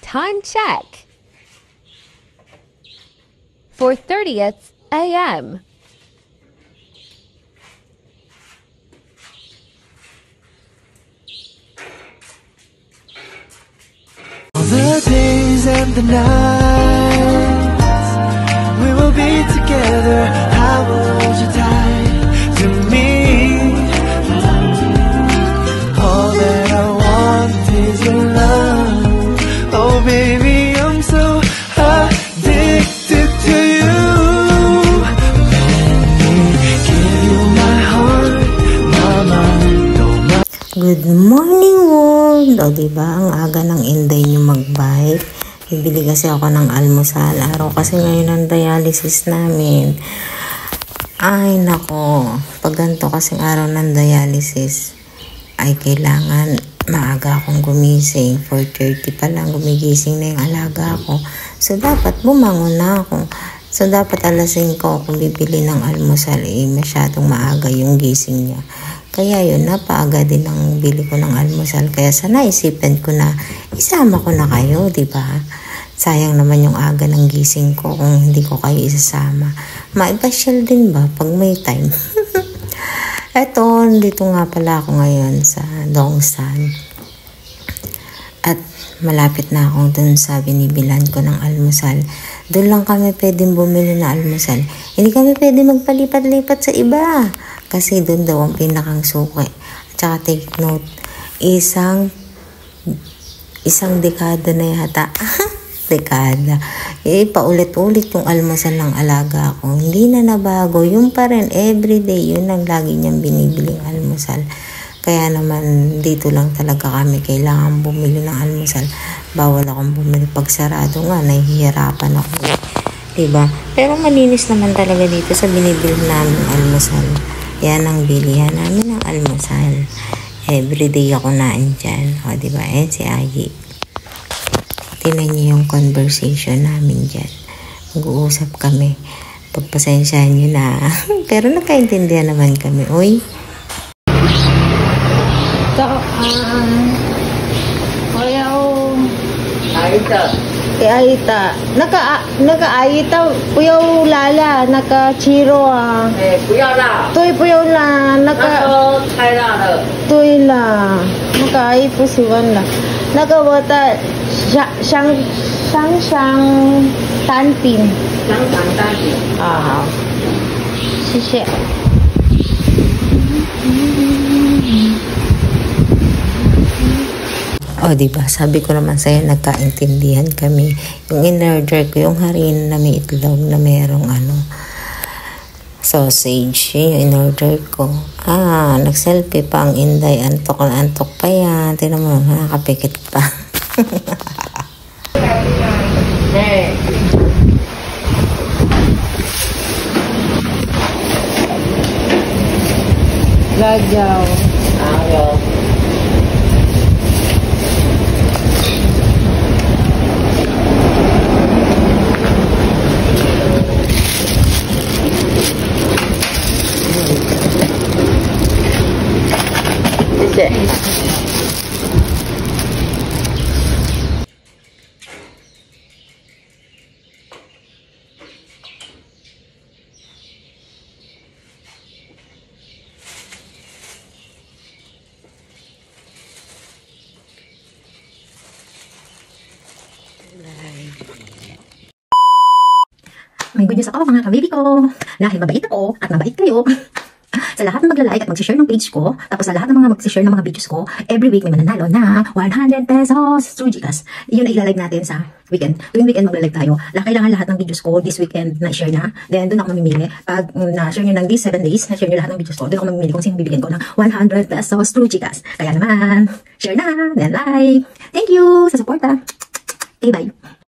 Time check. 4:30 a.m. The days and the nights we will be together. I will hold you tight to me. All that I want is your love. Oh baby, I'm so addicted to you. Let me give you my heart, my mind, oh my. Good morning world! O diba, ang aga ng Inday nyo mag-bike. Bibili kasi ako ng almusal. Araw kasi ngayon ang dialysis namin. Ay nako, pag ganito kasing araw ng dialysis, ay kailangan maaga akong gumising. 4:30 pa lang gumigising na yung alaga ko. So dapat bumangon na ako. So dapat alas 5 ako bibili ng almusal. Masyadong maaga yung gising niya. Kaya yun, napaaga din ang bili ko ng almusal. Kaya sa naisipan ko na isama ko na kayo, di ba? Sayang naman yung aga ng gising ko kung hindi ko kayo isasama. Maipasyal din ba pag may time? Eto, dito nga pala ako ngayon sa Dongsan. At malapit na ako dun sa binibilan ko ng almusal. Doon lang kami pwedeng bumili ng almusal. Hindi kami pwede magpalipat-lipat sa iba. Kasi doon daw ang pinakang suki. At saka take note, isang dekada na yata. Dekada. Paulit-ulit yung almusal ng alaga ko. Hindi na nabago. Yung pa rin, everyday, yun ang lagi niyang binibiling almusal. Kaya naman, dito lang talaga kami kailangan bumili ng almusal. Bawal akong bumili. Pag sarado nga, nahihirapan ako. Diba? Pero malinis naman talaga dito sa binibili namin almusal. Yan ang bilihan namin ng almusal. Everyday ako naan dyan. O, diba? Si Ayi. Tingnan niyo yung conversation namin dyan. Mag-uusap kami. Pagpasensyahan nyo na. Pero nagkaintindihan naman kami. Uy. Aita. Naka-Aita. Puyaw lala. Naka-Chiro ah. Puyaw la. Tuy puyaw la. Thai la de. Tuy la. Naka-Ai 不喜欢了。那个我的香单饼。香肠单饼。啊好。谢谢。O, diba? Sabi ko naman sa'yo, nagkaintindihan kami. Yung in-order ko, yung harina na may itlog na merong sausage. Yung in-order ko. Nag-selfie pa ang Inday. Antok na antok pa yan. Tignan mo, nakapikit pa. Gajaw. Ayaw. May good news ako mga ka-baby ko. Dahil mabait ako at mabait kayo. Sa lahat ng magla-like at mag-share ng page ko, tapos sa lahat ng mga mag-share ng mga videos ko, every week may mananalo na 100 pesos through GCash. Yun ay ilalive natin sa weekend. Tuwing weekend magla-live tayo. Kailangan lahat ng videos ko this weekend na share na. Then doon ako mamimili. Pag na-share nyo ng these 7 days, na-share nyo lahat ng videos ko, doon ako mamimili kung sino bibigyan ko ng 100 pesos through GCash. Kaya naman, share na, then like. Thank you sa support. Okay, bye.